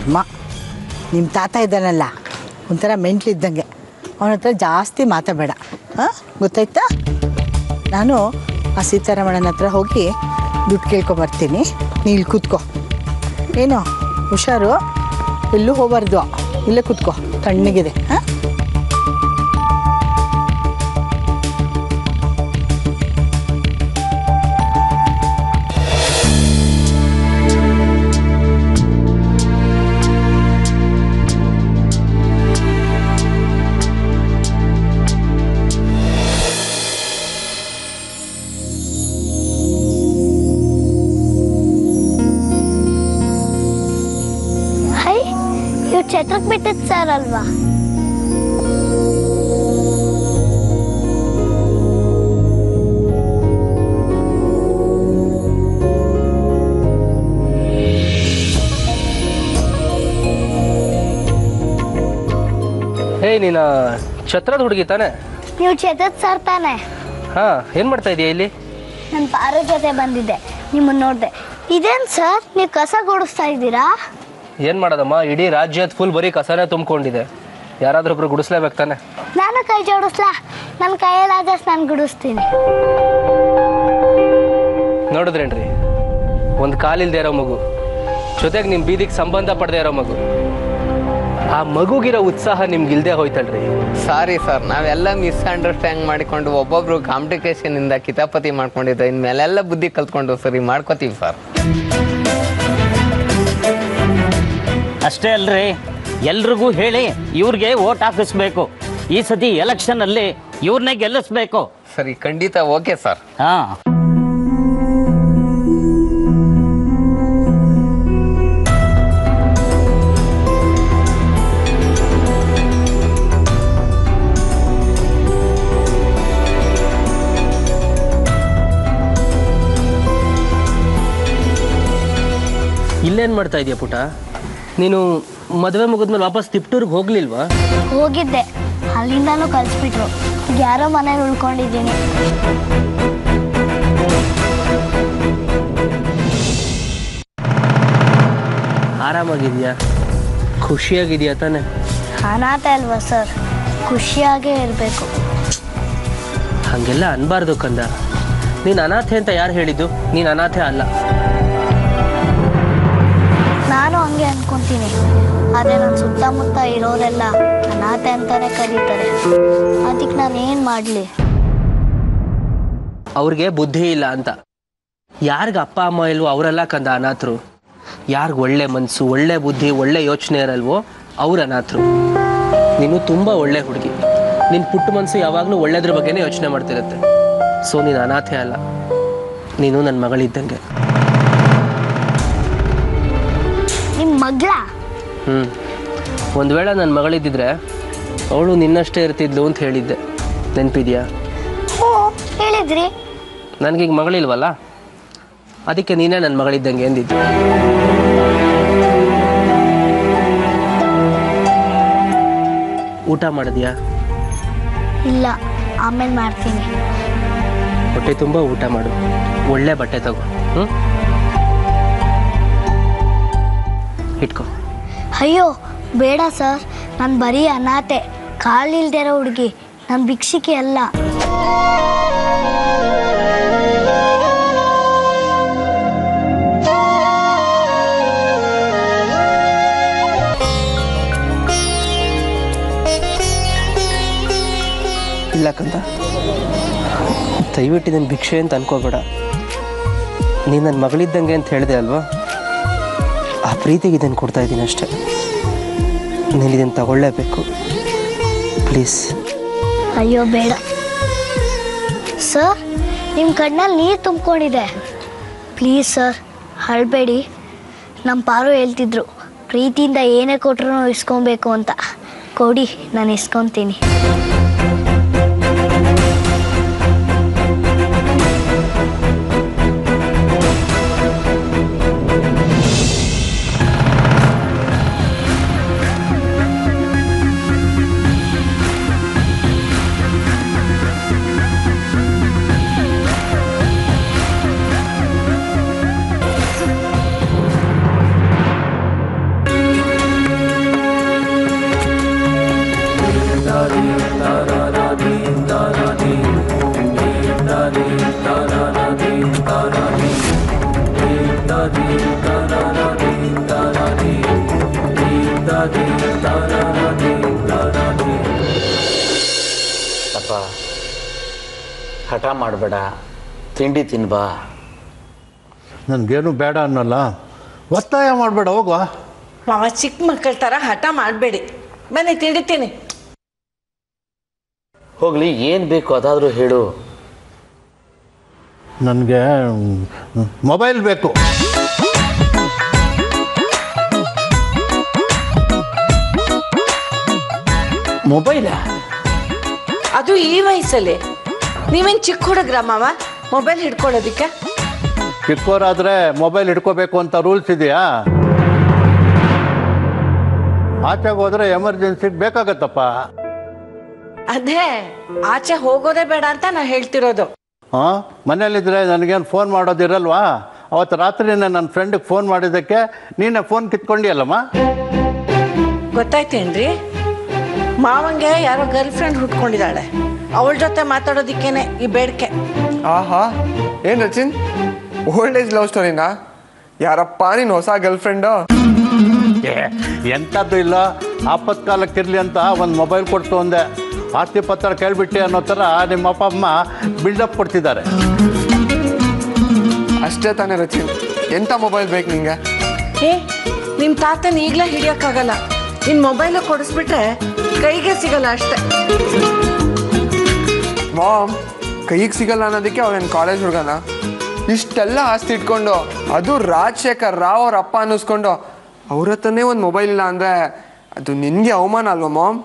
ಕರ್ಮ. ನಿಮ್ಮ ತಾತ ಇದ್ದಾನಲ್ಲ ಒಂಥರ ಮೆಂಟ್ಲಿದ್ದಂಗೆ, ಅವನ ಹತ್ರ ಜಾಸ್ತಿ ಮಾತಾಡಬೇಡ, ಹಾಂ ಗೊತ್ತಾಯ್ತಾ? ನಾನು ಆ ಸೀತಾರಾಮಣ್ಣನ ಹತ್ರ ಹೋಗಿ ದುಡ್ಡು ಕೇಳ್ಕೊಬರ್ತೀನಿ, ನೀ ಇಲ್ಲಿ ಕೂತ್ಕೋ. ಏನು ಹುಷಾರು, ಎಲ್ಲೂ ಹೋಗಬಾರ್ದು, ಇಲ್ಲೇ ಕೂತ್ಕೋ, ತಣ್ಣಗಿದೆ. ಹಾಂ ಛತ್ರಕ್ಕೆ ಬಿಟ್ಟಿದ್ದು ಸರ್ ಅಲ್ವಾ? ಹೇ, ನೀನು ಛತ್ರದ ಹುಡುಗಿ ತಾನೆ? ನೀವು ಛತ್ರದ ಸರ್ ತಾನೆ? ಹಾ, ಏನು ಮಾಡ್ತಾ ಇದೀಯ ಇಲ್ಲಿ? ನನ್ನ ಪಾರು ಜೊತೆ ಬಂದಿದ್ದೆ, ನಿಮ್ಮನ್ನು ನೋಡಿದೆ. ಇದೇನು ಸರ್, ನೀವು ಕಸ ಗುಡಿಸ್ತಾ ಇದ್ದೀರಾ? ಏನು ಮಾಡೋದಮ್ಮ, ಇಡೀ ರಾಜ್ಯದ ಫುಲ್ ಬರೀ ಕಸನೇ ತುಂಬಿಕೊಂಡಿದೆ, ಯಾರಾದ್ರೊಬ್ರು ಗುಡಿಸ್ಲೇಬೇಕು ತಾನೆ. ನಾನು ಕೈ ಜೋಡಿಸ್ಲಾ? ನನ್ನ ಕೈಯಲ್ಲಾದಷ್ಟು ನಾನು ಗುಡಿಸ್ತೀನಿ. ನೋಡಿದ್ರೇನ್ರಿ, ಒಂದು ಕಾಲಿಲ್ದೇ ಇರೋ ಮಗು ಜೊತೆಗೆ ನಿಮ್ಮ ಬೀದಿಗೆ ಸಂಬಂಧ ಪಡೆದೇ ಇರೋ ಮಗು, ಆ ಮಗುಗಿರೋ ಉತ್ಸಾಹ ನಿಮ್ಗಿಲ್ದೇ ಹೋಯ್ತಲ್ರಿ. ಸಾರಿ ಸರ್, ನಾವೆಲ್ಲ ಮಿಸ್ಅಂಡರ್ಸ್ಟ್ಯಾಂಡ್ ಮಾಡಿಕೊಂಡು ಒಬ್ಬೊಬ್ರು ಕಾಂಪ್ಲಿಕೇಶನಿಂದ ಕಿತಾಪತಿ ಮಾಡ್ಕೊಂಡಿದ್ದು, ಇನ್ಮೇಲೆಲ್ಲ ಬುದ್ಧಿ ಕಲ್ತ್ಕೊಂಡು ಸರಿ ಮಾಡ್ಕೋತೀವಿ ಸರ್. ಅಷ್ಟೇ ಅಲ್ರಿ, ಎಲ್ರಿಗೂ ಹೇಳಿ ಇವ್ರಿಗೆ ವೋಟ್ ಹಾಕಿಸ್ಬೇಕು. ಈ ಸತಿ ಎಲೆಕ್ಷನಲ್ಲಿ ಇವ್ರನ್ನೇ ಗೆಲ್ಲಿಸ್ಬೇಕು. ಸರಿ, ಖಂಡಿತ ಓಕೆ ಸರ್. ಹಾಂ, ಇಲ್ಲೇನು ಮಾಡ್ತಾ ಇದೀಯ ಪುಟ? ನೀನು ಮದುವೆ ಮುಗಿದ್ಮೇಲೆ ವಾಪಸ್ ತಿಪ್ಟೂರ್ಗೆ ಹೋಗ್ಲಿಲ್ವಾ? ಹೋಗಿದ್ದೆ, ಅಲ್ಲಿಂದನೂ ಕಳಿಸ್ಬಿಟ್ರು. ಯಾರೋ ಮನೇಲಿ ಉಳ್ಕೊಂಡಿದ್ದೀನಿ. ಆರಾಮಾಗಿದೆಯಾ? ಖುಷಿಯಾಗಿದೆಯಾ ತಾನೆ? ಅನಾಥ ಅಲ್ವಾ ಸರ್, ಖುಷಿಯಾಗೇ ಇರಬೇಕು. ಹಾಗೆಲ್ಲ ಅನ್ಬಾರ್ದು ಕಂದ. ನೀನು ಅನಾಥೆ ಅಂತ ಯಾರು ಹೇಳಿದ್ದು? ನೀನು ಅನಾಥೆ ಅಲ್ಲ. ನಾನು ಹಂಗೆ ಅನ್ಕೊಂತೀನಿ, ಆದರೆ ನನ್ನ ಸುತ್ತಮುತ್ತ ಇರೋರೆಲ್ಲ ಅನಾಥೆ ಅಂತಾನೆ ಕರೀತಾರೆ. ಅದಕ್ಕೆ ನಾನು ಏನು ಮಾಡಲಿ? ಅವ್ರಿಗೆ ಬುದ್ಧಿ ಇಲ್ಲ ಅಂತ. ಯಾರಿಗೆ ಅಪ್ಪ ಅಮ್ಮ ಇಲ್ವೋ ಅವರೆಲ್ಲ ಕಂದ ಅನಾಥರು. ಯಾರಿಗೆ ಒಳ್ಳೆ ಮನಸ್ಸು, ಒಳ್ಳೆ ಬುದ್ಧಿ, ಒಳ್ಳೆ ಯೋಚನೆ ಇರಲ್ವೋ ಅವ್ರು ಅನಾಥರು. ನೀನು ತುಂಬ ಒಳ್ಳೆ ಹುಡುಗಿ, ನಿನ್ನ ಪುಟ್ಟ ಮನಸ್ಸು ಯಾವಾಗಲೂ ಒಳ್ಳೆದ್ರ ಬಗ್ಗೆನೇ ಯೋಚನೆ ಮಾಡ್ತಿರುತ್ತೆ. ಸೊ ನೀನು ಅನಾಥೆ ಅಲ್ಲ, ನೀನು ನನ್ನ ಮಗಳಿದ್ದಂಗೆ. ನಿಮ್ಮ ಮಗಳ? ಒಂದು ವೇಳೆ ನನ್ನ ಮಗಳಿದ್ದಿದ್ರೆ ಅವಳು ನಿನ್ನಷ್ಟೇ ಇರ್ತಿದ್ಲು ಅಂತ ಹೇಳಿದ್ದೆ, ನೆನಪಿದ್ಯಾ? ಹ್ಞೂ ಹೇಳಿದ್ರಿ. ನನಗೀಗ ಮಗಳಿಲ್ವಲ್ಲ, ಅದಕ್ಕೆ ನೀನೇ ನನ್ನ ಮಗಳಿದ್ದಂಗೆ ಎಂದಿದ್ದು. ಊಟ ಮಾಡಿದ್ಯಾ? ಇಲ್ಲ, ಆಮೇಲೆ ಮಾಡ್ತೀನಿ. ಹೊಟ್ಟೆ ತುಂಬ ಊಟ ಮಾಡು, ಒಳ್ಳೆ ಬಟ್ಟೆ ತಗೋ. ಇಟ್ಕೋ. ಅಯ್ಯೋ ಬೇಡ ಸರ್, ನಾನು ಬರೀ ಅನಾಥೆ, ಕಾಲಿಲ್ದೇ ಇರೋ ಹುಡುಗಿ, ನಾನು ಭಿಕ್ಷಿಕೆ ಅಲ್ಲ. ಇಲ್ಲ ಕಂದ, ದಯವಿಟ್ಟು ಇದನ್ನು ಭಿಕ್ಷೆ ಅಂತ ಅನ್ಕೋಬೇಡ. ನೀನು ನನ್ನ ಮಗಳಿದ್ದಂಗೆ ಅಂತ ಹೇಳಿದೆ ಅಲ್ವಾ, ಆ ಪ್ರೀತಿಗೆ ಇದನ್ನು ಕೊಡ್ತಾ ಇದ್ದೀನಿ ಅಷ್ಟೆ. ನೀನು ಇದನ್ನು ತಗೊಳ್ಳೇಬೇಕು, ಪ್ಲೀಸ್. ಅಯ್ಯೋ ಬೇಡ ಸರ್, ನಿಮ್ಮ ಕಣ್ಣಲ್ಲಿ ನೀರು ತುಂಬಿಕೊಂಡಿದೆ. Please sir, ಅಳಬೇಡಿ. ನಮ್ಮ ಪಾರು ಹೇಳ್ತಿದ್ರು, ಪ್ರೀತಿಯಿಂದ ಏನೇ ಕೊಟ್ಟರು ಇಸ್ಕೊಬೇಕು ಅಂತ. ಕೊಡಿ, ನಾನು ಇಸ್ಕೊತೀನಿ. ಹಠ ಮಾಡಬೇಡ, ತಿಂಡಿ ತಿನ್ಬಾ. ನನಗೇನು ಬೇಡ ಅನ್ನಲ್ಲ, ಒತ್ತಾಯ ಮಾಡಬೇಡ, ಹೋಗುವ. ಮಾವ ಚಿಕ್ಕ ಮಕ್ಕಳ ಥರ ಹಠ ಮಾಡಬೇಡಿ, ಬನ್ನಿ ತಿಂಡಿತೀನಿ. ಹೋಗ್ಲಿ, ಏನು ಬೇಕು ಅದಾದರೂ ಹೇಳು. ನನಗೆ ಮೊಬೈಲ್ ಬೇಕು. ಮೊಬೈಲಾ? ಅದು ಈ ವಯಸ್ಸಲ್ಲಿ? ನೀವೇನು ಚಿಕ್ಕ ಹುಡುಗ್ರ ಮಾವ ಮೊಬೈಲ್ ಹಿಡ್ಕೊಳ್ಳೋದಿಕ್ಕೆ? ಚಿಕ್ಕವರಾದರೆ ಮೊಬೈಲ್ ಹಿಡ್ಕೋಬೇಕು ಅಂತ ರೂಲ್ಸ್ ಇದೆಯಾ? ಆಚೆಗೆ ಹೋದರೆ ಎಮರ್ಜೆನ್ಸಿಗೆ ಬೇಕಾಗತ್ತಪ್ಪ. ಅದೇ ಆಚೆ ಹೋಗೋದೇ ಬೇಡ ಅಂತ ನಾ ಹೇಳ್ತಿರೋದು. ಹಾಂ, ಮನೇಲಿದ್ದರೆ ನನಗೇನು ಫೋನ್ ಮಾಡೋದಿರಲ್ವಾ? ಅವತ್ತು ರಾತ್ರಿನೇ ನನ್ನ ಫ್ರೆಂಡಿಗೆ ಫೋನ್ ಮಾಡಿದ್ದಕ್ಕೆ ನೀನೇ ಫೋನ್ ಕಿತ್ಕೊಂಡಿಯಲ್ಲಮ್ಮ. ಗೊತ್ತಾಯ್ತೇನ್ರಿ, ಮಾವಂಗೆ ಯಾರೋ ಗರ್ಲ್ ಫ್ರೆಂಡ್ ಹುಟ್ಕೊಂಡಿದ್ದಾಳೆ, ಅವಳ ಜೊತೆ ಮಾತಾಡೋದಿಕ್ಕೇನೆ ಈ ಬೇಡಿಕೆ. ಆಹಾ, ಏನು ರಚಿನ್, ಓಲ್ಡ್ ಏಜ್ ಲವ್ ಸ್ಟೋರಿನಾ? ಯಾರಪ್ಪ ನೀನು ಹೊಸ ಗರ್ಲ್ ಫ್ರೆಂಡು? ಎಂಥದ್ದು ಇಲ್ಲ, ಆಪತ್ಕಾಲಕ್ಕಿರಲಿ ಅಂತ ಒಂದು ಮೊಬೈಲ್ ಕೊಡ್ತು ಅಂದೆ. ಆಸ್ತಿ ಪತ್ರ ಕೇಳ್ಬಿಟ್ಟು ಅನ್ನೋ ಥರ ನಿಮ್ಮ ಅಪ್ಪ ಅಮ್ಮ ಬಿಲ್ಡಪ್ ಕೊಡ್ತಿದ್ದಾರೆ. ಅಷ್ಟೇ ತಾನೇ ರಚಿನ್, ಎಂಥ ಮೊಬೈಲ್ ಬೇಕು ನಿಂಗೆ? ನಿಮ್ಮ ತಾತನ ಈಗಲೇ ಹಿಡಿಯೋಕ್ಕಾಗಲ್ಲ, ನಿನ್ನ ಮೊಬೈಲು ಕೊಡಿಸ್ಬಿಟ್ರೆ ಕೈಗೆ ಸಿಗಲ್ಲ ಅಷ್ಟೇ. ಮಾಮ್, ಕೈಗೆ ಸಿಗಲ್ಲ ಅನ್ನೋದಕ್ಕೆ ಅವ್ರೇನು ಕಾಲೇಜ್ ಹುಡುಗನ? ಇಷ್ಟೆಲ್ಲ ಆಸ್ತಿ ಇಟ್ಕೊಂಡು, ಅದು ರಾಜಶೇಖರ್ ರಾವ್ ಅವ್ರ ಅಪ್ಪ ಅನ್ನಿಸ್ಕೊಂಡು ಅವ್ರ ಹತ್ರನೇ ಒಂದು ಮೊಬೈಲ್ ಇಲ್ಲ ಅಂದರೆ ಅದು ನಿನಗೆ ಅವಮಾನ ಅಲ್ವಾ ಮಾಮ್?